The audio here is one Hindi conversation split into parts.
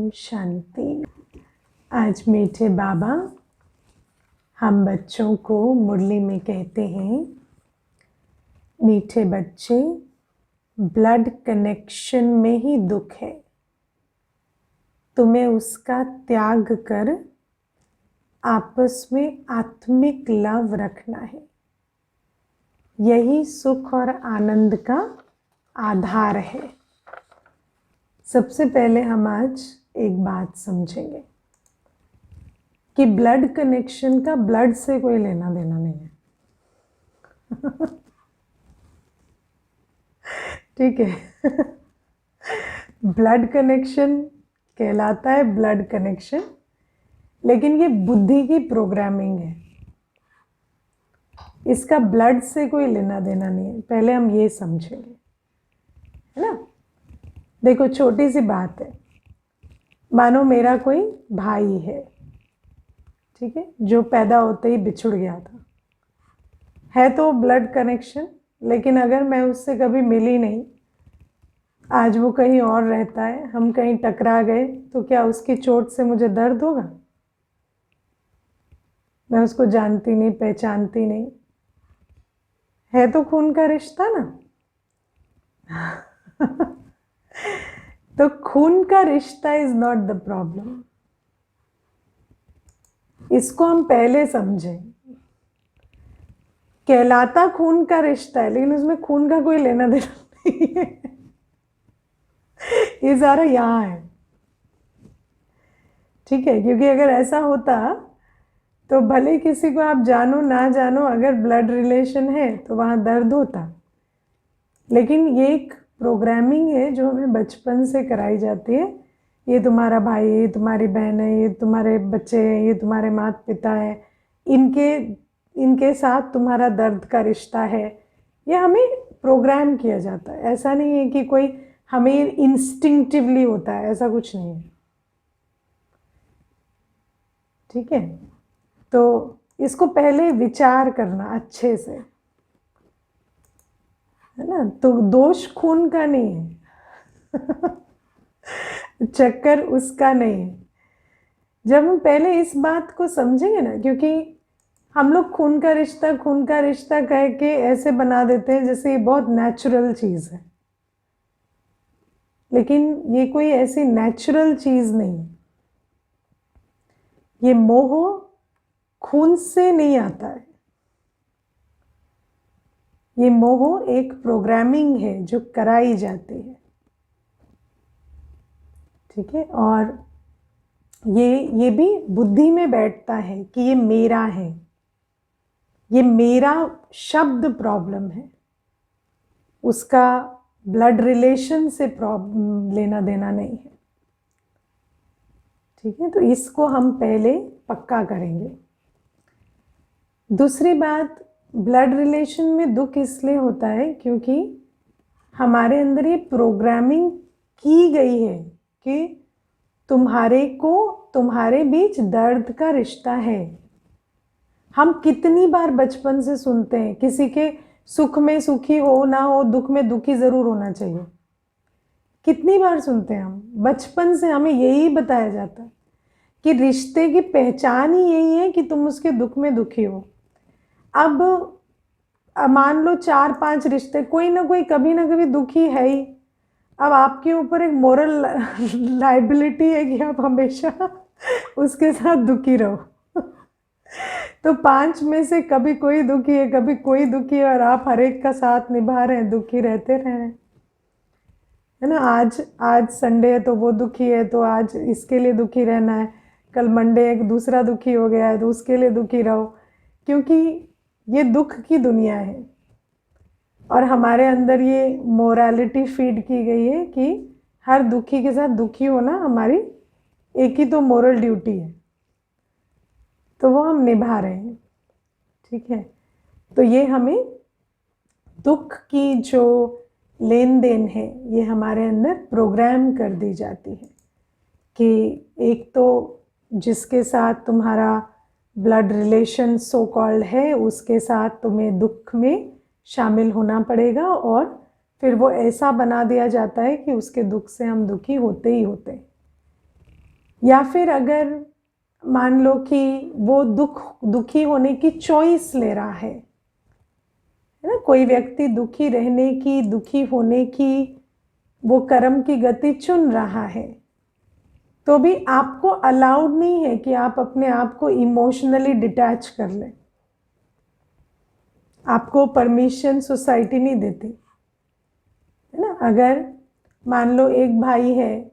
ओम शांति। आज मीठे बाबा हम बच्चों को मुरली में कहते हैं, मीठे बच्चे, ब्लड कनेक्शन में ही दुख है, तुम्हें उसका त्याग कर आपस में आत्मिक लव रखना है। यही सुख और आनंद का आधार है। सबसे पहले हम आज एक बात समझेंगे कि ब्लड कनेक्शन का ब्लड से कोई लेना देना नहीं है। ठीक है। ब्लड कनेक्शन कहलाता है ब्लड कनेक्शन, लेकिन ये बुद्धि की प्रोग्रामिंग है। इसका ब्लड से कोई लेना देना नहीं है। पहले हम ये समझेंगे, है ना। देखो, छोटी सी बात है। मानो मेरा कोई भाई है, ठीक है, जो पैदा होते ही बिछुड़ गया था। है तो ब्लड कनेक्शन, लेकिन अगर मैं उससे कभी मिली नहीं, आज वो कहीं और रहता है, हम कहीं टकरा गए, तो क्या उसकी चोट से मुझे दर्द होगा? मैं उसको जानती नहीं, पहचानती नहीं। है तो खून का रिश्ता ना। तो खून का रिश्ता इज नॉट द प्रॉब्लम। इसको हम पहले समझें। कहलाता खून का रिश्ता है, लेकिन उसमें खून का कोई लेना देना नहीं है। ये सारा यहाँ है, ठीक है। क्योंकि अगर ऐसा होता तो भले किसी को आप जानो ना जानो, अगर ब्लड रिलेशन है तो वहाँ दर्द होता। लेकिन ये एक प्रोग्रामिंग है जो हमें बचपन से कराई जाती है। ये तुम्हारा भाई है, ये तुम्हारी बहन है, ये तुम्हारे बच्चे हैं, ये तुम्हारे माता पिता है, इनके साथ तुम्हारा दर्द का रिश्ता है। ये हमें प्रोग्राम किया जाता है। ऐसा नहीं है कि कोई हमें इंस्टिंक्टिवली होता है, ऐसा कुछ नहीं है, ठीक है। तो इसको पहले विचार करना अच्छे से, है ना। तो दोष खून का नहीं है। चक्कर उसका नहीं है। जब हम पहले इस बात को समझेंगे ना, क्योंकि हम लोग खून का रिश्ता कह के ऐसे बना देते हैं जैसे ये बहुत नेचुरल चीज़ है, लेकिन ये कोई ऐसी नेचुरल चीज़ नहीं है। ये मोह खून से नहीं आता है। ये मोह एक प्रोग्रामिंग है जो कराई जाती है, ठीक है। और ये भी बुद्धि में बैठता है कि ये मेरा है, ये मेरा शब्द प्रॉब्लम है, उसका ब्लड रिलेशन से प्रॉब्लम लेना देना नहीं है, ठीक है। तो इसको हम पहले पक्का करेंगे। दूसरी बात, ब्लड रिलेशन में दुख इसलिए होता है क्योंकि हमारे अंदर ये प्रोग्रामिंग की गई है कि तुम्हारे बीच दर्द का रिश्ता है। हम कितनी बार बचपन से सुनते हैं, किसी के सुख में सुखी हो ना हो, दुख में दुखी जरूर होना चाहिए। कितनी बार सुनते हैं हम, बचपन से हमें यही बताया जाता है कि रिश्ते की पहचान ही यही है कि तुम उसके दुख में दुखी हो। अब मान लो 4-5 रिश्ते, कोई ना कोई कभी ना कभी दुखी है ही। अब आपके ऊपर एक मोरल लाइबिलिटी है कि आप हमेशा उसके साथ दुखी रहो। तो 5 में से कभी कोई दुखी है, कभी कोई दुखी है, और आप हर एक का साथ निभा रहे हैं, दुखी रहते रह रहे हैं, है ना। आज संडे है तो वो दुखी है, तो आज इसके लिए दुखी रहना है। कल मंडे एक दूसरा दुखी हो गया है तो उसके लिए दुखी रहो, क्योंकि ये दुख की दुनिया है। और हमारे अंदर ये मोरालिटी फीड की गई है कि हर दुखी के साथ दुखी होना हमारी एक ही तो मोरल ड्यूटी है, तो वो हम निभा रहे हैं, ठीक है। तो ये हमें दुख की जो लेन देन है, ये हमारे अंदर प्रोग्राम कर दी जाती है कि एक तो जिसके साथ तुम्हारा ब्लड रिलेशन सो कॉल्ड है, उसके साथ तुम्हें दुख में शामिल होना पड़ेगा, और फिर वो ऐसा बना दिया जाता है कि उसके दुख से हम दुखी होते ही होते हैं। या फिर अगर मान लो कि वो दुखी होने की चॉइस ले रहा है ना, कोई व्यक्ति दुखी रहने की, दुखी होने की वो कर्म की गति चुन रहा है, तो भी आपको अलाउड नहीं है कि आप अपने आप को इमोशनली डिटैच कर लें। आपको परमिशन सोसाइटी नहीं देती है ना। अगर मान लो एक भाई है,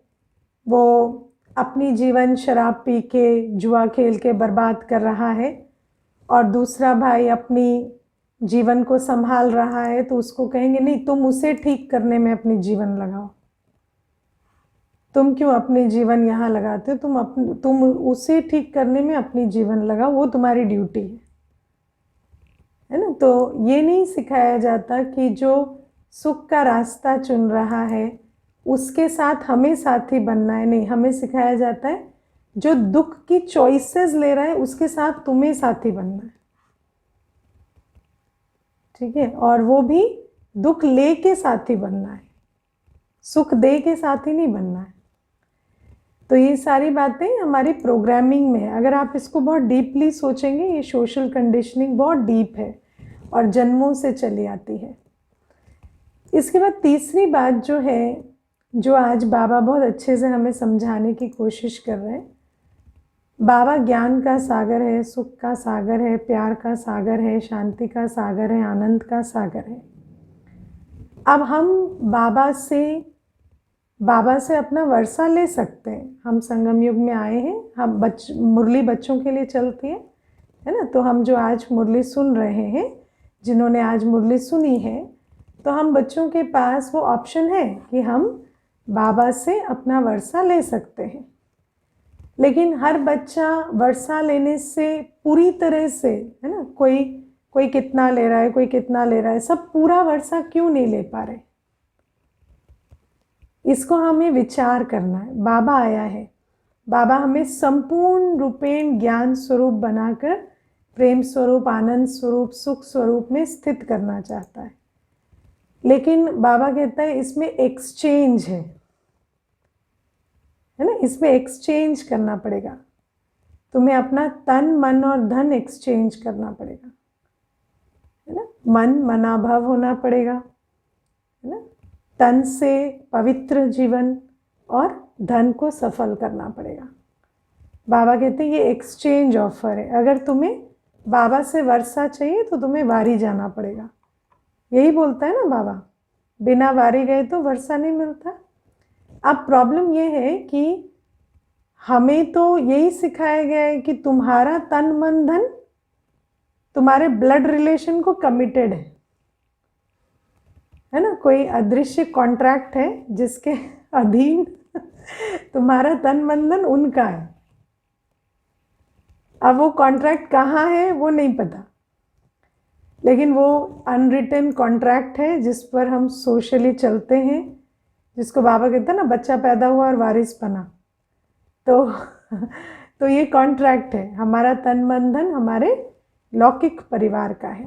वो अपनी जीवन शराब पी के, जुआ खेल के बर्बाद कर रहा है, और दूसरा भाई अपनी जीवन को संभाल रहा है, तो उसको कहेंगे नहीं, तुम उसे ठीक करने में अपनी जीवन लगाओ, तुम क्यों अपने जीवन यहाँ लगाते हो, तुम उसे ठीक करने में अपनी जीवन लगाओ, वो तुम्हारी ड्यूटी है ना। तो ये नहीं सिखाया जाता कि जो सुख का रास्ता चुन रहा है उसके साथ हमें साथी बनना है, नहीं, हमें सिखाया जाता है जो दुख की चॉइसेस ले रहा है उसके साथ तुम्हें साथी बनना है, ठीक है। और वो भी दुख ले के साथी बनना है, सुख दे के साथी नहीं बनना है। तो ये सारी बातें हमारी प्रोग्रामिंग में है। अगर आप इसको बहुत डीपली सोचेंगे, ये सोशल कंडीशनिंग बहुत डीप है और जन्मों से चली आती है। इसके बाद तीसरी बात जो है, जो आज बाबा बहुत अच्छे से हमें समझाने की कोशिश कर रहे हैं, बाबा ज्ञान का सागर है, सुख का सागर है, प्यार का सागर है, शांति का सागर है, आनंद का सागर है। अब हम बाबा से अपना वर्षा ले सकते हैं। हम संगम युग में आए हैं, हम मुरली बच्चों के लिए चलती है ना। तो हम जो आज मुरली सुन रहे हैं, जिन्होंने आज मुरली सुनी है, तो हम बच्चों के पास वो ऑप्शन है कि हम बाबा से अपना वर्षा ले सकते हैं। लेकिन हर बच्चा वर्षा लेने से पूरी तरह से, है ना, कोई कितना ले रहा है, कोई कितना ले रहा है, सब पूरा वर्षा क्यों नहीं ले पा रहे, इसको हमें विचार करना है। बाबा आया है, बाबा हमें संपूर्ण रूपेण ज्ञान स्वरूप बनाकर प्रेम स्वरूप, आनंद स्वरूप, सुख स्वरूप में स्थित करना चाहता है। लेकिन बाबा कहता है इसमें एक्सचेंज है ना, इसमें एक्सचेंज करना पड़ेगा। तुम्हें अपना तन, मन और धन एक्सचेंज करना पड़ेगा, है ना। मन मनाभाव होना पड़ेगा, है ना। तन से पवित्र जीवन और धन को सफल करना पड़ेगा। बाबा कहते हैं ये एक्सचेंज ऑफर है। अगर तुम्हें बाबा से वर्षा चाहिए तो तुम्हें वारी जाना पड़ेगा, यही बोलता है ना बाबा, बिना वारी गए तो वर्षा नहीं मिलता। अब प्रॉब्लम ये है कि हमें तो यही सिखाया गया है कि तुम्हारा तन मन धन तुम्हारे ब्लड रिलेशन को कमिटेड है ना। कोई अदृश्य कॉन्ट्रैक्ट है जिसके अधीन तुम्हारा तन मन धन उनका है। अब वो कॉन्ट्रैक्ट कहाँ है वो नहीं पता, लेकिन वो अनरिटन कॉन्ट्रैक्ट है जिस पर हम सोशली चलते हैं, जिसको बाबा कहते हैं ना, बच्चा पैदा हुआ और वारिस बना। तो ये कॉन्ट्रैक्ट है। हमारा तन मन धन हमारे लौकिक परिवार का है,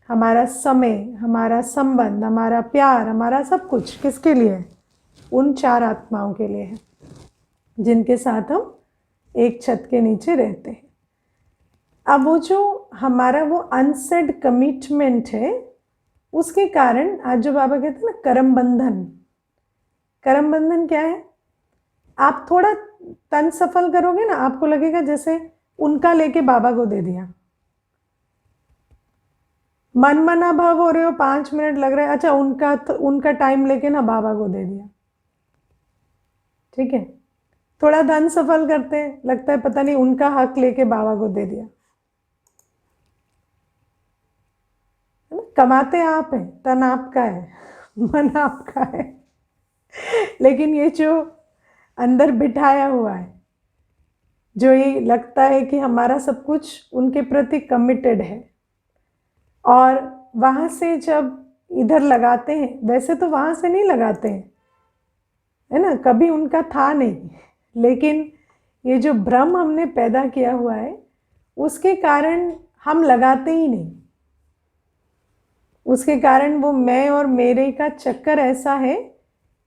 हमारा समय, हमारा संबंध, हमारा प्यार, हमारा सब कुछ किसके लिए है? उन 4 आत्माओं के लिए है जिनके साथ हम एक छत के नीचे रहते हैं। अब वो जो हमारा वो अनसेड कमिटमेंट है, उसके कारण आज जो बाबा कहते हैं ना कर्म बंधन, कर्म बंधन क्या है? आप थोड़ा तन सफल करोगे ना, आपको लगेगा जैसे उनका लेके बाबा को दे दिया। मन मना भाव हो रहे हो, 5 मिनट लग रहा है, अच्छा उनका टाइम लेके ना बाबा को दे दिया, ठीक है। थोड़ा धन सफल करते हैं, लगता है पता नहीं उनका हक लेके बाबा को दे दिया, है ना। कमाते आप हैं, तन आपका है, मन आपका है, लेकिन ये जो अंदर बिठाया हुआ है, जो ये लगता है कि हमारा सब कुछ उनके प्रति कमिटेड है, और वहाँ से जब इधर लगाते हैं, वैसे तो वहाँ से नहीं लगाते हैं, है ना, कभी उनका था नहीं, लेकिन ये जो भ्रम हमने पैदा किया हुआ है उसके कारण हम लगाते ही नहीं। उसके कारण वो मैं और मेरे का चक्कर ऐसा है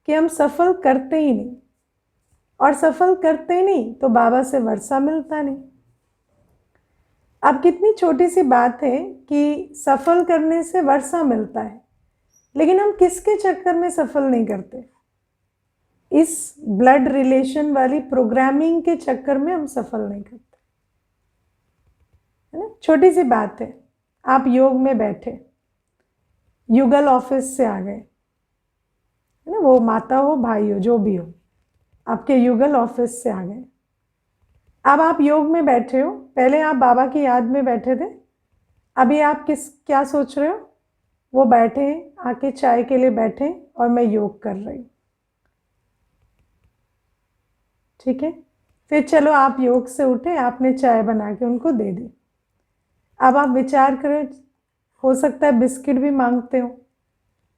कि हम सफल करते ही नहीं। और सफल करते नहीं तो बाबा से वर्षा मिलता नहीं। अब कितनी छोटी सी बात है कि सफल करने से वर्षा मिलता है, लेकिन हम किसके चक्कर में सफल नहीं करते? इस ब्लड रिलेशन वाली प्रोग्रामिंग के चक्कर में हम सफल नहीं करते, है ना। छोटी सी बात है, आप योग में बैठे, युगल ऑफिस से आ गए, है ना, वो माता हो भाई हो जो भी हो, आपके युगल ऑफिस से आ गए। अब आप योग में बैठे हो, पहले आप बाबा की याद में बैठे थे, अभी आप क्या सोच रहे हो? वो बैठे आके चाय के लिए बैठे और मैं योग कर रही हूँ, ठीक है। फिर चलो आप योग से उठे, आपने चाय बना के उनको दे दी। अब आप विचार करें, हो सकता है बिस्किट भी मांगते हो,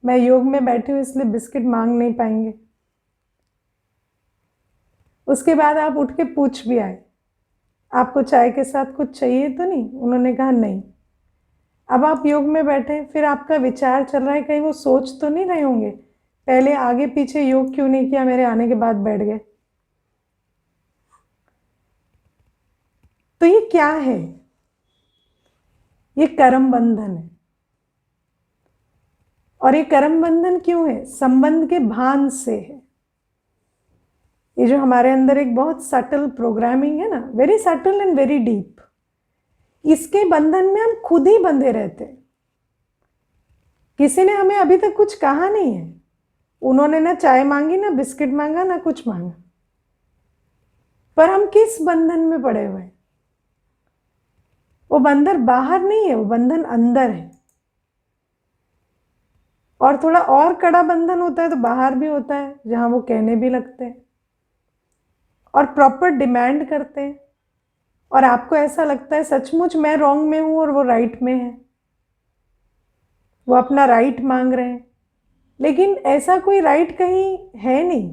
मैं योग में बैठी हूँ इसलिए बिस्किट मांग नहीं पाएंगे। उसके बाद आप उठ के पूछ भी आए, आपको चाय के साथ कुछ चाहिए तो नहीं? उन्होंने कहा नहीं। अब आप योग में बैठे, फिर आपका विचार चल रहा है, कहीं वो सोच तो नहीं रहे होंगे पहले आगे पीछे योग क्यों नहीं किया, मेरे आने के बाद बैठ गए। तो ये क्या है? ये कर्म बंधन है। और ये कर्म बंधन क्यों है? संबंध के भान से है। ये जो हमारे अंदर एक बहुत सटल प्रोग्रामिंग है ना, very subtle and very deep, इसके बंधन में हम खुद ही बंधे रहते हैं। किसी ने हमें अभी तक कुछ कहा नहीं है, उन्होंने ना चाय मांगी, ना बिस्किट मांगा, ना कुछ मांगा, पर हम किस बंधन में पड़े हुए हैं? वो बंधन बाहर नहीं है, वो बंधन अंदर है। और थोड़ा और कड़ा बंधन होता है तो बाहर भी होता है, जहां वो कहने भी लगते हैं और प्रॉपर डिमांड करते हैं, और आपको ऐसा लगता है सचमुच मैं रॉन्ग में हूं और वो राइट में है, वो अपना राइट मांग रहे हैं, लेकिन ऐसा कोई राइट कहीं है नहीं।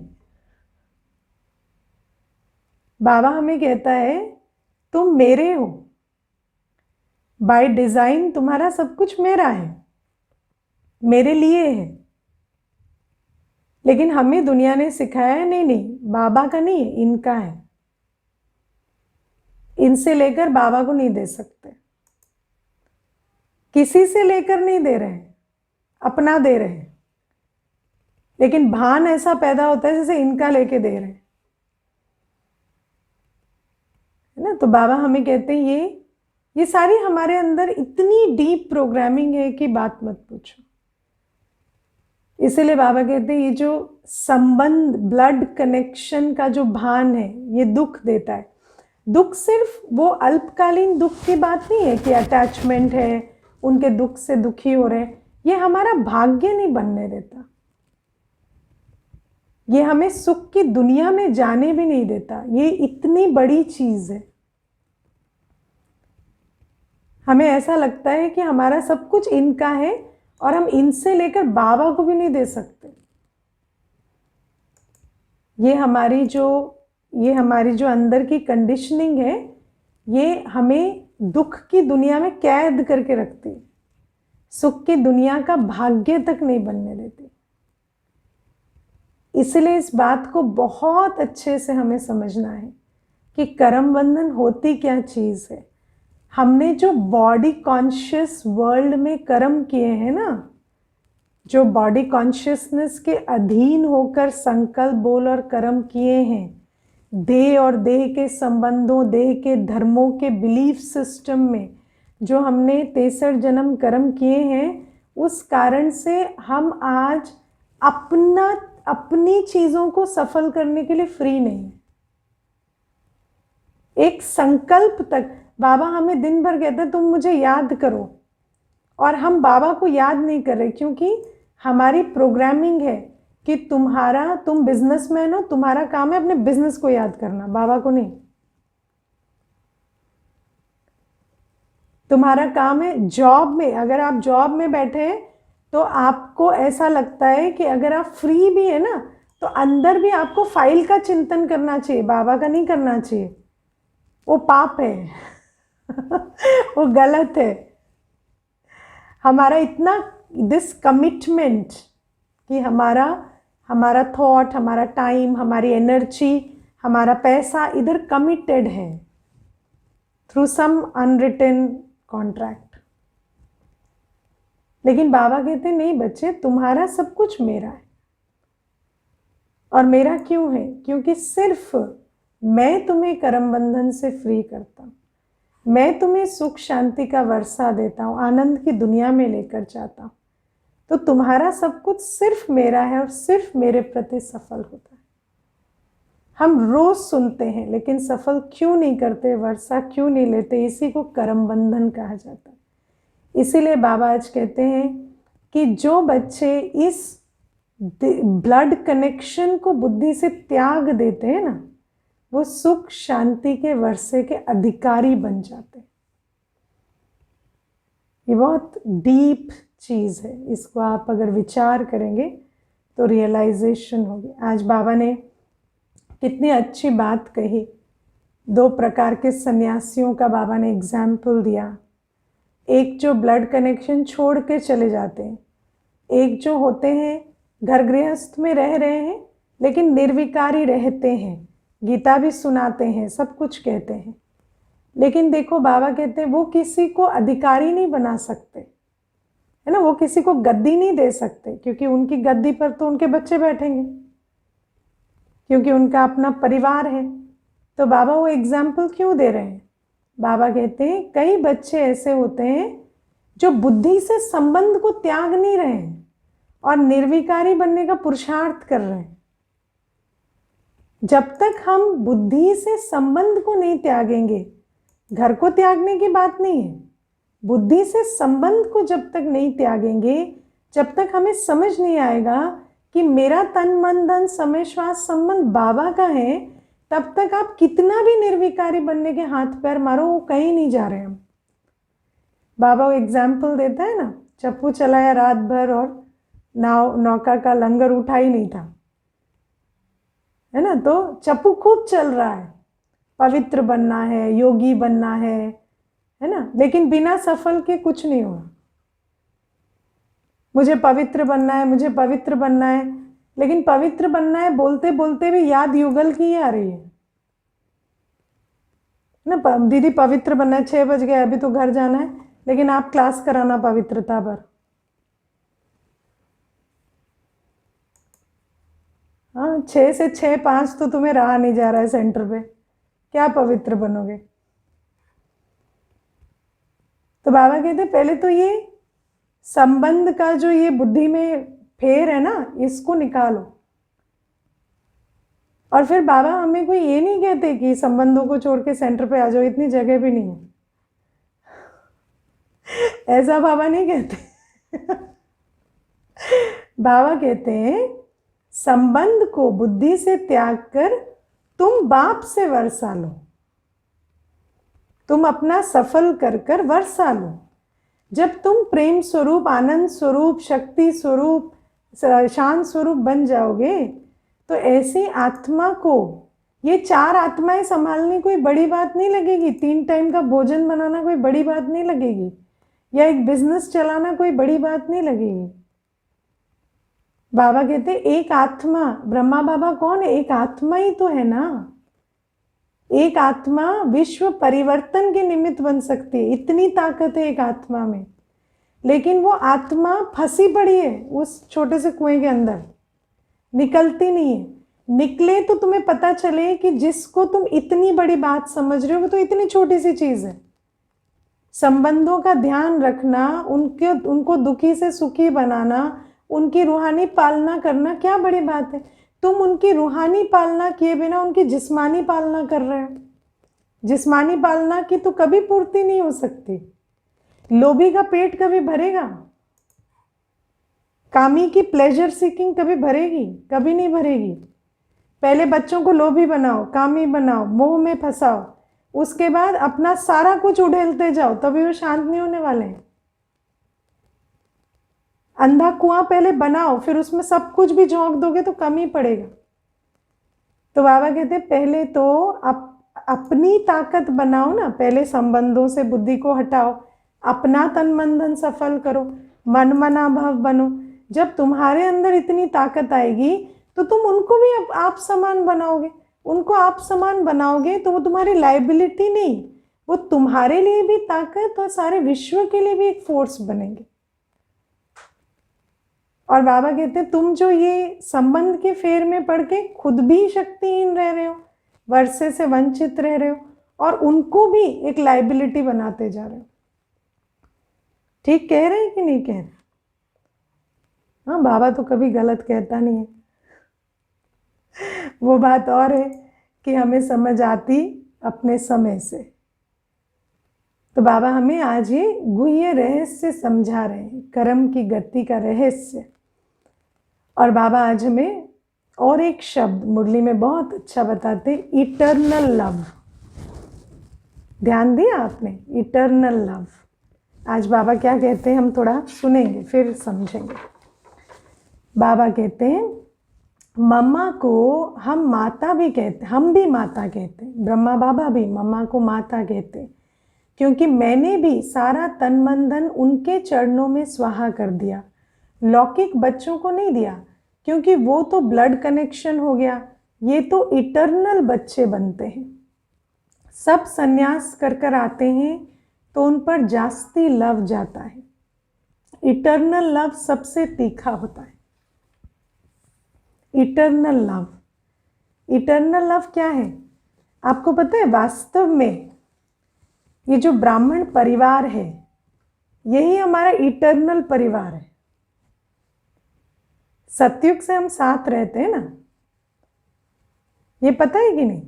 बाबा हमें कहता है तुम मेरे हो, बाय डिजाइन तुम्हारा सब कुछ मेरा है, मेरे लिए है। लेकिन हमें दुनिया ने सिखाया है नहीं नहीं, बाबा का नहीं है, इनका है, इनसे लेकर बाबा को नहीं दे सकते, किसी से लेकर नहीं दे रहे हैं, अपना दे रहे हैं। लेकिन भान ऐसा पैदा होता है जैसे इनका लेके दे रहे हैं, है ना। तो बाबा हमें कहते हैं ये सारी हमारे अंदर इतनी डीप प्रोग्रामिंग है कि बात मत पूछो। इसीलिए बाबा कहते हैं ये जो संबंध, ब्लड कनेक्शन का जो भान है, ये दुख देता है। दुख सिर्फ वो अल्पकालीन दुख की बात नहीं है कि अटैचमेंट है, उनके दुख से दुखी हो रहे हैं, ये हमारा भाग्य नहीं बनने देता, ये हमें सुख की दुनिया में जाने भी नहीं देता। ये इतनी बड़ी चीज है, हमें ऐसा लगता है कि हमारा सब कुछ इनका है और हम इनसे लेकर बाबा को भी नहीं दे सकते। ये हमारी जो अंदर की कंडीशनिंग है, ये हमें दुख की दुनिया में कैद करके रखती है, सुख की दुनिया का भाग्य तक नहीं बनने देती। इसलिए इस बात को बहुत अच्छे से हमें समझना है कि कर्म बंधन होती क्या चीज है। हमने जो बॉडी कॉन्शियस वर्ल्ड में कर्म किए हैं ना, जो बॉडी कॉन्शियसनेस के अधीन होकर संकल्प बोल और कर्म किए हैं, देह और देह के संबंधों, देह के धर्मों के बिलीफ सिस्टम में जो हमने 63 जन्म कर्म किए हैं, उस कारण से हम आज अपनी चीजों को सफल करने के लिए फ्री नहीं है। एक संकल्प तक बाबा हमें दिन भर कहते हैं तुम मुझे याद करो, और हम बाबा को याद नहीं कर रहे क्योंकि हमारी प्रोग्रामिंग है कि तुम बिजनेसमैन हो, तुम्हारा काम है अपने बिजनेस को याद करना, बाबा को नहीं। तुम्हारा काम है जॉब में, अगर आप जॉब में बैठे हैं तो आपको ऐसा लगता है कि अगर आप फ्री भी है ना, तो अंदर भी आपको फाइल का चिंतन करना चाहिए, बाबा का नहीं करना चाहिए। वो पाप है वो गलत है। हमारा इतना दिस कमिटमेंट कि हमारा थॉट, हमारा टाइम, हमारी एनर्जी, हमारा पैसा इधर कमिटेड है थ्रू सम अनरिटन कॉन्ट्रैक्ट। लेकिन बाबा कहते नहीं बच्चे, तुम्हारा सब कुछ मेरा है। और मेरा क्यों है? क्योंकि सिर्फ मैं तुम्हें कर्म बंधन से फ्री करता हूँ, मैं तुम्हें सुख शांति का वर्षा देता हूँ, आनंद की दुनिया में लेकर जाता हूँ। तो तुम्हारा सब कुछ सिर्फ मेरा है और सिर्फ मेरे प्रति सफल होता है। हम रोज सुनते हैं लेकिन सफल क्यों नहीं करते, वर्षा क्यों नहीं लेते? इसी को कर्म बंधन कहा जाता है। इसीलिए बाबा आज कहते हैं कि जो बच्चे इस ब्लड कनेक्शन को बुद्धि से त्याग देते हैं ना, वो सुख शांति के वर्षे के अधिकारी बन जाते हैं। ये बहुत डीप चीज है, इसको आप अगर विचार करेंगे तो रियलाइजेशन होगी। आज बाबा ने कितनी अच्छी बात कही। 2 प्रकार के सन्यासियों का बाबा ने एग्जाम्पल दिया। एक जो ब्लड कनेक्शन छोड़ के चले जाते हैं, एक जो होते हैं घर गृहस्थ में रह रहे हैं लेकिन निर्विकारी रहते हैं, गीता भी सुनाते हैं, सब कुछ कहते हैं। लेकिन देखो बाबा कहते हैं वो किसी को अधिकारी नहीं बना सकते, है ना, वो किसी को गद्दी नहीं दे सकते, क्योंकि उनकी गद्दी पर तो उनके बच्चे बैठेंगे, क्योंकि उनका अपना परिवार है। तो बाबा वो एग्जाम्पल क्यों दे रहे हैं? बाबा कहते हैं कई बच्चे ऐसे होते हैं जो बुद्धि से संबंध को त्याग नहीं रहे हैं और निर्विकारी बनने का पुरुषार्थ कर रहे हैं। जब तक हम बुद्धि से संबंध को नहीं त्यागेंगे, घर को त्यागने की बात नहीं है, बुद्धि से संबंध को जब तक नहीं त्यागेंगे, जब तक हमें समझ नहीं आएगा कि मेरा तन मन धन समय श्वास संबंध बाबा का है, तब तक आप कितना भी निर्विकारी बनने के हाथ पैर मारो, वो कहीं नहीं जा रहे हम। बाबा वो एग्जाम्पल देता है ना, चप्पू चलाया रात भर और नौका का लंगर उठा ही नहीं था, है ना, तो चप्पू खूब चल रहा है, पवित्र बनना है, योगी बनना है ना, लेकिन बिना सफल के कुछ नहीं हुआ। मुझे पवित्र बनना है, मुझे पवित्र बनना है, लेकिन पवित्र बनना है बोलते बोलते भी याद युगल की आ रही है ना, दीदी पवित्र बनना है, 6 बज गए अभी तो घर जाना है, लेकिन आप क्लास कराना पवित्रता पर। हाँ, 6 से 6, 5 तो तुम्हें रहा नहीं जा रहा है सेंटर पे, क्या पवित्र बनोगे? तो बाबा कहते पहले तो ये संबंध का जो ये बुद्धि में फेर है ना, इसको निकालो। और फिर बाबा हमें कोई ये नहीं कहते कि संबंधों को छोड़ के सेंटर पे आ जाओ, इतनी जगह भी नहीं है, ऐसा बाबा नहीं कहते। बाबा कहते हैं संबंध को बुद्धि से त्याग कर तुम बाप से वर्षा लो, तुम अपना सफल कर कर वर्षा लो। जब तुम प्रेम स्वरूप, आनंद स्वरूप, शक्ति स्वरूप, शांत स्वरूप बन जाओगे, तो ऐसी आत्मा को ये 4 आत्माएं संभालनी कोई बड़ी बात नहीं लगेगी, 3 टाइम का भोजन बनाना कोई बड़ी बात नहीं लगेगी, या एक बिजनेस चलाना कोई बड़ी बात नहीं लगेगी। बाबा कहते एक आत्मा, ब्रह्मा बाबा कौन है? एक आत्मा ही तो है ना। एक आत्मा विश्व परिवर्तन के निमित्त बन सकती है, इतनी ताकत है एक आत्मा में। लेकिन वो आत्मा फंसी पड़ी है उस छोटे से कुएं के अंदर, निकलती नहीं है। निकले तो तुम्हें पता चले कि जिसको तुम इतनी बड़ी बात समझ रहे हो वो तो इतनी छोटी सी चीज है। संबंधों का ध्यान रखना, उनको दुखी से सुखी बनाना, उनकी रूहानी पालना करना क्या बड़ी बात है? तुम उनकी रूहानी पालना किए बिना उनकी जिस्मानी पालना कर रहे हो। जिस्मानी पालना की तो कभी पूर्ति नहीं हो सकती। लोभी का पेट कभी भरेगा? कामी की प्लेजर सीकिंग कभी भरेगी? कभी नहीं भरेगी। पहले बच्चों को लोभी बनाओ, कामी बनाओ, मोह में फंसाओ, उसके बाद अपना सारा कुछ उड़ेलते जाओ, तभी वो शांत नहीं होने वाले हैं। अंधा कुआं पहले बनाओ, फिर उसमें सब कुछ भी झोंक दोगे तो कम ही पड़ेगा। तो बाबा कहते पहले तो अपनी ताकत बनाओ ना, पहले संबंधों से बुद्धि को हटाओ, अपना तन मन धन सफल करो, मन मना भाव बनो। जब तुम्हारे अंदर इतनी ताकत आएगी तो तुम उनको भी आप समान बनाओगे, उनको आप समान बनाओगे तो वो तुम्हारी लाइबिलिटी नहीं, वो तुम्हारे लिए भी ताकत और सारे विश्व के लिए भी एक फोर्स बनेंगे। और बाबा कहते हैं तुम जो ये संबंध के फेर में पड़ के खुद भी शक्तिहीन रह रहे हो, वर्षे से वंचित रह रहे हो, और उनको भी एक लाइबिलिटी बनाते जा रहे हो। ठीक कह रहे हैं कि नहीं कह रहे? हाँ, बाबा तो कभी गलत कहता नहीं है। वो बात और है कि हमें समझ आती अपने समय से। तो बाबा हमें आज ये गुह्य रहस्य समझा रहे हैं, कर्म की गति का रहस्य। और बाबा आज हमें और एक शब्द मुरली में बहुत अच्छा बताते, इटर्नल लव। ध्यान दिया आपने? Eternal love. आज बाबा क्या कहते हैं हम थोड़ा सुनेंगे फिर समझेंगे। बाबा कहते हैं मम्मा को हम माता भी कहते, हम भी माता कहते हैं, ब्रह्मा बाबा भी मम्मा को माता कहते हैं, क्योंकि मैंने भी सारा तन मन धन उनके चरणों में स्वाहा कर दिया। लौकिक बच्चों को नहीं दिया, क्योंकि वो तो ब्लड कनेक्शन हो गया, ये तो इटर्नल बच्चे बनते हैं। सब संन्यास कर कर आते हैं तो उन पर जास्ती लव जाता है। इटर्नल लव सबसे तीखा होता है। इटर्नल लव, इटर्नल लव क्या है आपको पता है? वास्तव में ये जो ब्राह्मण परिवार है यही हमारा इटर्नल परिवार है। सतयुग से हम साथ रहते हैं ना, ये पता है कि नहीं?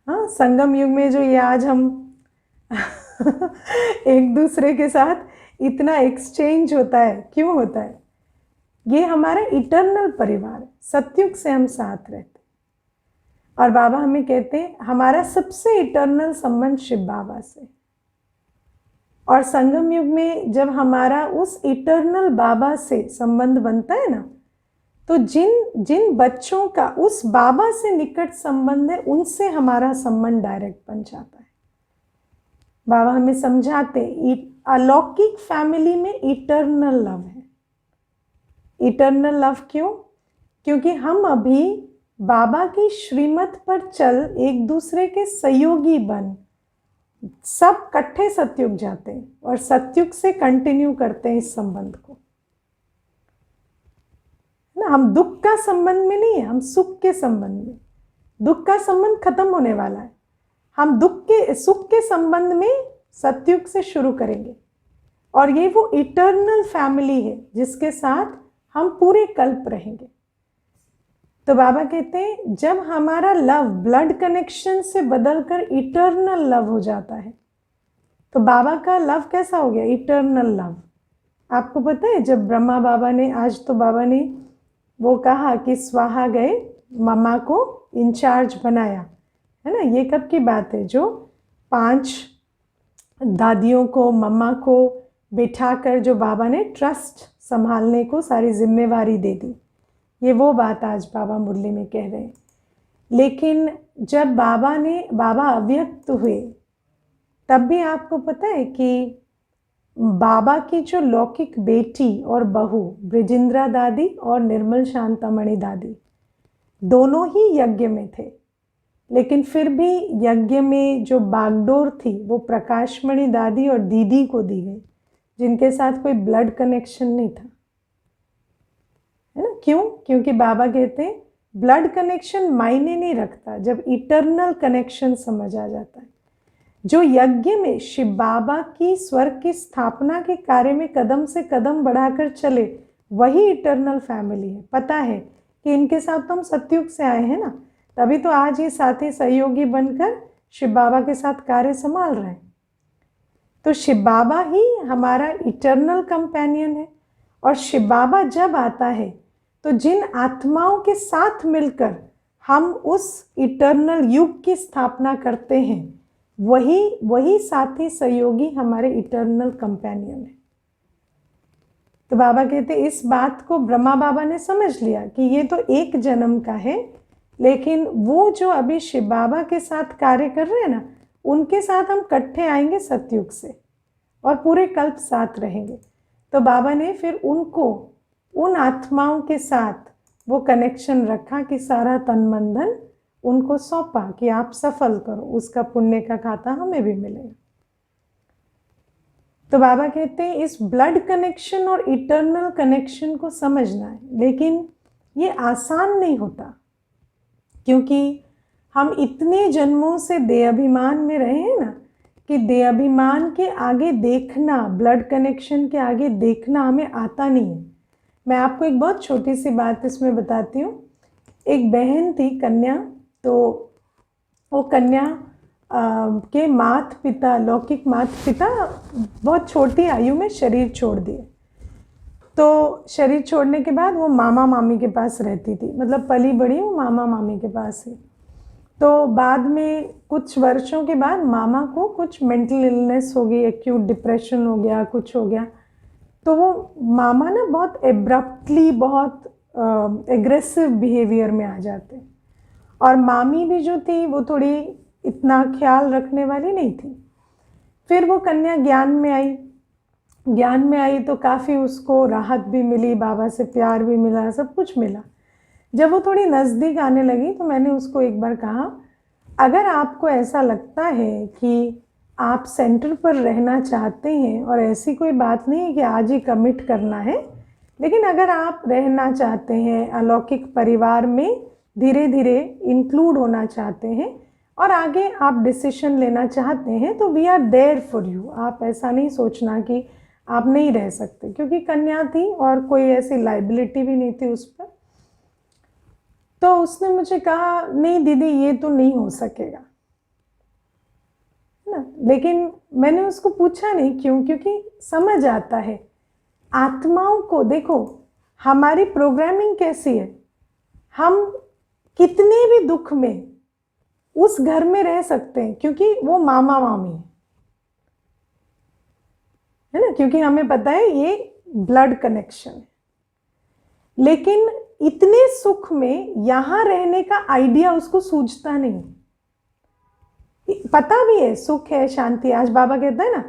हाँ, संगम युग में जो ये आज हम एक दूसरे के साथ इतना एक्सचेंज होता है, क्यों होता है? ये हमारा इटर्नल परिवार है। सतयुग से हम साथ रहते हैं। और बाबा हमें कहते हैं हमारा सबसे इटर्नल संबंध शिव बाबा से। और संगम युग में जब हमारा उस इटर्नल बाबा से संबंध बनता है ना, तो जिन जिन बच्चों का उस बाबा से निकट संबंध है उनसे हमारा संबंध डायरेक्ट बन जाता है। बाबा हमें समझाते अलौकिक फैमिली में इटर्नल लव है। इटर्नल लव क्यों? क्योंकि हम अभी बाबा की श्रीमत पर चल एक दूसरे के सहयोगी बन सब इकट्ठे सतयुग जाते हैं और सतयुग से कंटिन्यू करते हैं इस संबंध को ना। हम दुख का संबंध में नहीं है, हम सुख के संबंध में। दुख का संबंध खत्म होने वाला है, हम सुख के संबंध में सतयुग से शुरू करेंगे। और ये वो इटर्नल फैमिली है जिसके साथ हम पूरे कल्प रहेंगे। तो बाबा कहते हैं जब हमारा लव ब्लड कनेक्शन से बदलकर इटर्नल लव हो जाता है, तो बाबा का लव कैसा हो गया? Eternal love. आपको पता है जब ब्रह्मा बाबा ने, आज तो बाबा ने वो कहा कि स्वाहा गए, मम्मा को इंचार्ज बनाया, है ना? ये कब की बात है? जो 5 दादियों को, मम्मा को बिठाकर जो बाबा ने ट्रस्ट संभालने को सारी जिम्मेवारी दे दी। ये वो बात आज बाबा मुरली में कह रहे हैं। लेकिन जब बाबा अव्यक्त हुए, तब भी आपको पता है कि बाबा की जो लौकिक बेटी और बहू ब्रिजिंद्रा दादी और निर्मल शांतामणि दादी दोनों ही यज्ञ में थे, लेकिन फिर भी यज्ञ में जो बागडोर थी वो प्रकाशमणि दादी और दीदी को दी गई, जिनके साथ कोई ब्लड कनेक्शन नहीं था, है ना? क्यों? क्योंकि बाबा कहते हैं ब्लड कनेक्शन मायने नहीं रखता जब इटर्नल कनेक्शन समझ आ जाता है। जो यज्ञ में शिव बाबा की स्वर्ग की स्थापना के कार्य में कदम से कदम बढ़ाकर चले, वही इटर्नल फैमिली है। पता है कि इनके साथ तो हम सतयुग से आए हैं ना, तभी तो आज ये साथी सहयोगी बनकर शिव बाबा के साथ कार्य संभाल रहे हैं। तो शिव बाबा ही हमारा इटर्नल कंपेनियन है। और शिव बाबा जब आता है तो जिन आत्माओं के साथ मिलकर हम उस इटर्नल युग की स्थापना करते हैं, वही साथी सहयोगी हमारे इटर्नल कंपेनियन है। तो बाबा कहते इस बात को ब्रह्मा बाबा ने समझ लिया कि ये तो एक जन्म का है, लेकिन वो जो अभी शिव बाबा के साथ कार्य कर रहे हैं ना, उनके साथ हम इकट्ठे आएंगे सतयुग से और पूरे कल्प साथ रहेंगे। तो बाबा ने फिर उनको, उन आत्माओं के साथ वो कनेक्शन रखा कि सारा तन मन धन उनको सौंपा कि आप सफल करो, उसका पुण्य का खाता हमें भी मिलेगा। तो बाबा कहते हैं इस ब्लड कनेक्शन और इटर्नल कनेक्शन को समझना है, लेकिन ये आसान नहीं होता, क्योंकि हम इतने जन्मों से देहाभिमान में रहे हैं ना, कि देहाभिमान के आगे देखना, ब्लड कनेक्शन के आगे देखना हमें आता नहीं है। मैं आपको एक बहुत छोटी सी बात इसमें बताती हूँ। एक बहन थी कन्या, तो वो कन्या के माता पिता, लौकिक माता पिता बहुत छोटी आयु में शरीर छोड़ दिए। तो शरीर छोड़ने के बाद वो मामा मामी के पास रहती थी, मतलब पली बड़ी वो मामा मामी के पास ही। तो बाद में कुछ वर्षों के बाद मामा को कुछ मेंटल इलनेस हो गई, एक्यूट डिप्रेशन हो गया, कुछ हो गया। तो वो मामा ना बहुत एब्रप्टली, बहुत एग्रेसिव बिहेवियर में आ जाते, और मामी भी जो थी वो थोड़ी इतना ख्याल रखने वाली नहीं थी। फिर वो कन्या ज्ञान में आई तो काफ़ी उसको राहत भी मिली, बाबा से प्यार भी मिला, सब कुछ मिला। जब वो थोड़ी नज़दीक आने लगी तो मैंने उसको एक बार कहा, अगर आपको ऐसा लगता है कि आप सेंटर पर रहना चाहते हैं, और ऐसी कोई बात नहीं है कि आज ही कमिट करना है, लेकिन अगर आप रहना चाहते हैं अलौकिक परिवार में, धीरे धीरे इंक्लूड होना चाहते हैं और आगे आप डिसीजन लेना चाहते हैं, तो we are there for you. आप ऐसा नहीं सोचना कि आप नहीं रह सकते, क्योंकि कन्या थी और कोई ऐसी लाइबिलिटी भी नहीं थी उस पर। तो उसने मुझे कहा, नहीं दीदी ये तो नहीं हो सकेगा, है ना। लेकिन मैंने उसको पूछा नहीं, क्यों? क्योंकि समझ आता है आत्माओं को। देखो हमारी प्रोग्रामिंग कैसी है, हम कितने भी दुख में उस घर में रह सकते हैं, क्योंकि वो मामा मामी है ना, क्योंकि हमें पता है ये ब्लड कनेक्शन है। लेकिन इतने सुख में यहां रहने का आइडिया उसको सूझता नहीं। पता भी है सुख है, शांति। आज बाबा कहता है ना,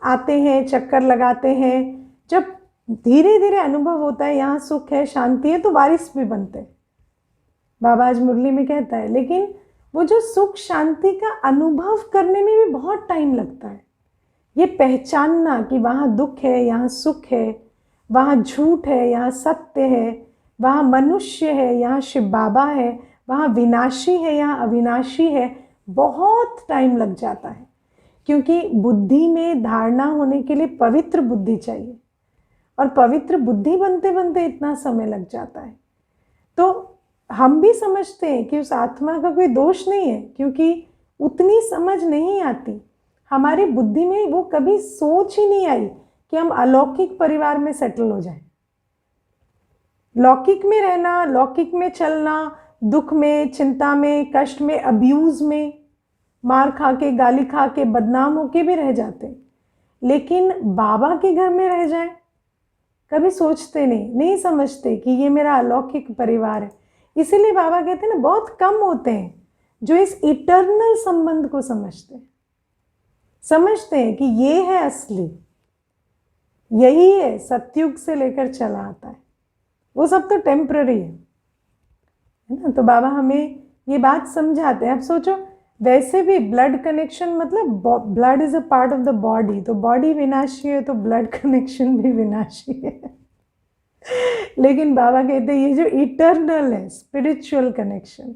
आते हैं चक्कर लगाते हैं, जब धीरे धीरे अनुभव होता है यहाँ सुख है, शांति है, तो वारिस भी बनते हैं। बाबा आज मुरली में कहता है, लेकिन वो जो सुख शांति का अनुभव करने में भी बहुत टाइम लगता है। ये पहचानना कि वहाँ दुख है, यहाँ सुख है, वहाँ झूठ है, यहाँ सत्य है, वहाँ मनुष्य है, यहाँ शिव बाबा है, वहाँ विनाशी है, यहाँ अविनाशी है, बहुत टाइम लग जाता है। क्योंकि बुद्धि में धारणा होने के लिए पवित्र बुद्धि चाहिए, और पवित्र बुद्धि बनते बनते इतना समय लग जाता है। तो हम भी समझते हैं कि उस आत्मा का कोई दोष नहीं है, क्योंकि उतनी समझ नहीं आती हमारी बुद्धि में। वो कभी सोच ही नहीं आई कि हम अलौकिक परिवार में सेटल हो जाएं। लौकिक में रहना, लौकिक में चलना, दुख में, चिंता में, कष्ट में, अब्यूज में, मार खा के, गाली खा के, बदनाम होके भी रह जाते, लेकिन बाबा के घर में रह जाएं कभी सोचते नहीं समझते कि ये मेरा अलौकिक परिवार है। इसीलिए बाबा कहते हैं ना, बहुत कम होते हैं जो इस इटर्नल संबंध को समझते हैं कि ये है असली, यही है, सतयुग से लेकर चला आता है, वो सब तो टेम्पररी है ना। तो बाबा हमें ये बात समझाते हैं। अब सोचो, वैसे भी ब्लड कनेक्शन, मतलब blood is a part of the body, तो बॉडी विनाशी है तो ब्लड कनेक्शन भी विनाशी है। लेकिन बाबा कहते हैं ये जो इटर्नल है, स्पिरिचुअल कनेक्शन,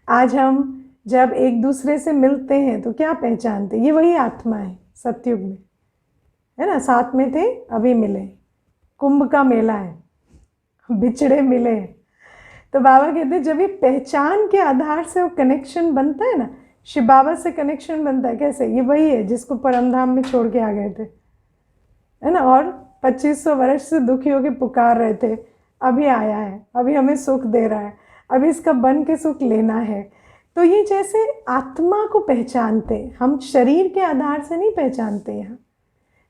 आज हम जब एक दूसरे से मिलते हैं तो क्या पहचानते हैं? ये वही आत्मा है सतयुग में, है ना। साथ में थे, अभी मिले, कुंभ का मेला है, बिछड़े मिले। तो बाबा कहते हैं जब ये पहचान के आधार से वो कनेक्शन बनता है ना, शिव बाबा से कनेक्शन बनता है। कैसे? ये वही है जिसको परमधाम में छोड़ के आ गए थे, है ना, और 2500 वर्ष से दुखी होकर पुकार रहे थे, अभी आया है, अभी हमें सुख दे रहा है, अभी इसका बन के सुख लेना है। तो ये जैसे आत्मा को पहचानते, हम शरीर के आधार से नहीं पहचानते। यहाँ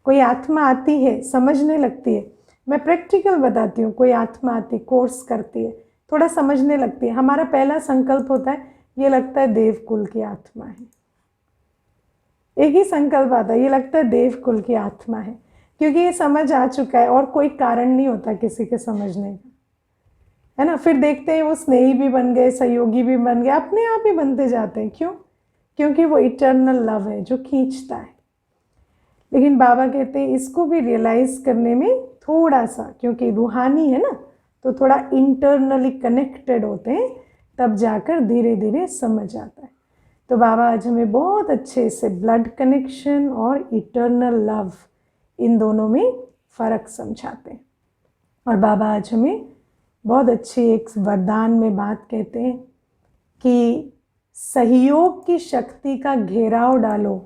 कोई आत्मा आती है, समझने लगती है, मैं प्रैक्टिकल बताती हूँ, कोई आत्मा आती, कोर्स करती है, थोड़ा समझने लगती है, हमारा पहला संकल्प होता है, ये लगता है देवकुल की आत्मा है। एक ही संकल्प आता है, ये लगता है देवकुल की आत्मा है, क्योंकि ये समझ आ चुका है और कोई कारण नहीं होता किसी के समझने का, है ना। फिर देखते हैं वो स्नेही भी बन गए, सहयोगी भी बन गए, अपने आप ही बनते जाते हैं। क्यों? क्योंकि वो इटर्नल लव है जो खींचता है। लेकिन बाबा कहते हैं इसको भी रियलाइज करने में थोड़ा सा, क्योंकि रूहानी है ना, तो थोड़ा इंटरनली कनेक्टेड होते हैं, तब जाकर धीरे धीरे समझ आता है। तो बाबा आज हमें बहुत अच्छे से ब्लड कनेक्शन और इटर्नल लव, इन दोनों में फ़र्क समझाते हैं। और बाबा आज हमें बहुत अच्छी एक वरदान में बात कहते हैं कि सहयोग की शक्ति का घेराव डालो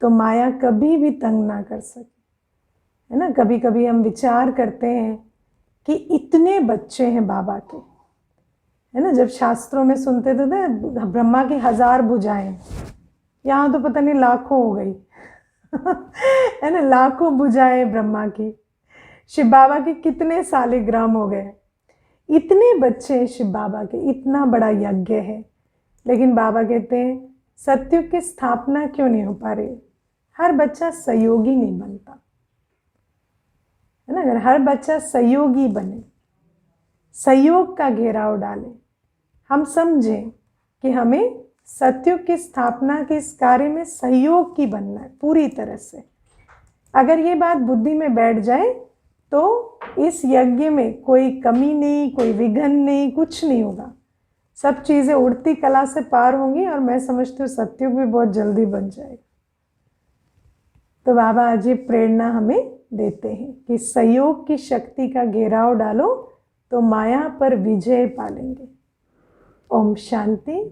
तो माया कभी भी तंग ना कर सके, है ना। कभी कभी हम विचार करते हैं कि इतने बच्चे हैं बाबा के, है ना। जब शास्त्रों में सुनते थे ना ब्रह्मा की 1000 भुजाएं, यहाँ तो पता नहीं लाखों हो गई है ना, लाखों भुजाएं ब्रह्मा की। शिव बाबा के कितने सालिग्राम हो गए, इतने बच्चे हैं शिव बाबा के, इतना बड़ा यज्ञ है। लेकिन बाबा कहते हैं सत्युग की स्थापना क्यों नहीं हो पा रही? हर बच्चा सहयोगी नहीं बनता, है ना। अगर हर बच्चा सहयोगी बने, सहयोग का घेराव डाले, हम समझें कि हमें सत्युग की स्थापना के इस कार्य में सहयोग की बनना है पूरी तरह से। अगर ये बात बुद्धि में बैठ जाए तो इस यज्ञ में कोई कमी नहीं, कोई विघ्न नहीं, कुछ नहीं होगा। सब चीज़ें उड़ती कला से पार होंगी और मैं समझती हूँ सत्युग भी बहुत जल्दी बन जाएगा। तो बाबा आज ये प्रेरणा हमें देते हैं कि सहयोग की शक्ति का घेराव डालो तो माया पर विजय पालेंगे। ओम शांति।